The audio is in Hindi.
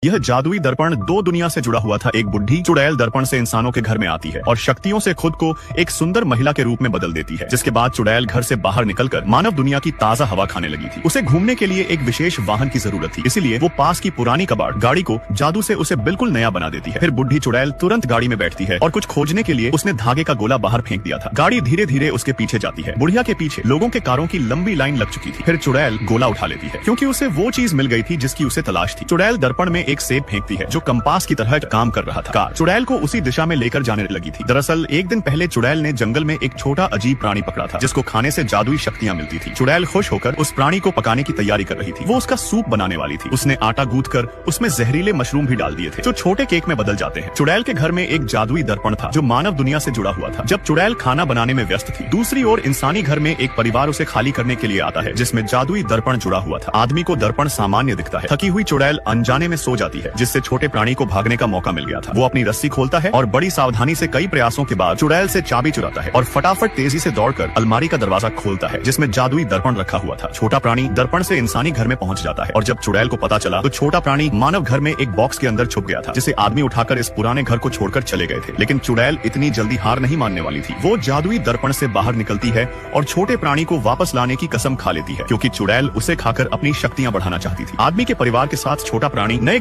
यह जादुई दर्पण दो दुनिया से जुड़ा हुआ था। एक बुढ़ी चुड़ैल दर्पण से इंसानों के घर में आती है और शक्तियों से खुद को एक सुंदर महिला के रूप में बदल देती है, जिसके बाद चुड़ैल घर से बाहर निकलकर मानव दुनिया की ताजा हवा खाने लगी थी। उसे घूमने के लिए एक विशेष वाहन की जरूरत थी, इसीलिए वो पास की पुरानी कबाड़ गाड़ी को जादू से उसे बिल्कुल नया बना देती है। फिर बुढ़ी चुड़ैल तुरंत गाड़ी में बैठती है और कुछ खोजने के लिए उसने धागे का गोला बाहर फेंक दिया था। गाड़ी धीरे धीरे उसके पीछे जाती है। बुढ़िया के पीछे लोगों के कारों की लंबी लाइन लग चुकी थी। फिर चुड़ैल गोला उठा लेती है, क्योंकि उसे वो चीज मिल गई थी जिसकी उसे तलाश थी। चुड़ैल दर्पण में एक सेब फेंकती है जो कंपास की तरह काम कर रहा था। कार चुड़ैल को उसी दिशा में लेकर जाने लगी थी। दरअसल एक दिन पहले चुड़ैल ने जंगल में एक छोटा अजीब प्राणी पकड़ा था, जिसको खाने से जादुई शक्तियां मिलती थी। चुड़ैल खुश होकर उस प्राणी को पकाने की तैयारी कर रही थी। वो उसका सूप बनाने वाली थी। उसने आटा गूंथकर उसमें जहरीले मशरूम भी डाल दिए थे, जो छोटे केक में बदल जाते हैं। चुड़ैल के घर में एक जादुई दर्पण था जो मानव दुनिया से जुड़ा हुआ था। जब चुड़ैल खाना बनाने में व्यस्त थी, दूसरी ओर इंसानी घर में एक परिवार उसे खाली करने के लिए आता है, जिसमें जादुई दर्पण जुड़ा हुआ था। आदमी को दर्पण सामान्य दिखता है। थकी हुई चुड़ैल अनजाने में सो जाती है, जिससे छोटे प्राणी को भागने का मौका मिल गया था। वो अपनी रस्सी खोलता है और बड़ी सावधानी से कई प्रयासों के बाद चुड़ैल से चाबी चुराता है और फटाफट तेजी से दौड़कर अलमारी का दरवाजा खोलता है, जिसमें जादुई दर्पण रखा हुआ था। छोटा प्राणी दर्पण से इंसानी घर में पहुंच जाता है और जब चुड़ैल को पता चला तो छोटा प्राणी मानव घर में एक बॉक्स के अंदर छुप गया था, जिसे आदमी उठाकर इस पुराने घर को छोड़कर चले गए थे। लेकिन चुड़ैल इतनी जल्दी हार नहीं मानने वाली थी। वो जादुई दर्पण से बाहर निकलती है और छोटे प्राणी को वापस लाने की कसम खा लेती है, क्योंकि चुड़ैल उसे खाकर अपनी शक्तियां बढ़ाना चाहती थी। आदमी के परिवार के साथ छोटा प्राणी नए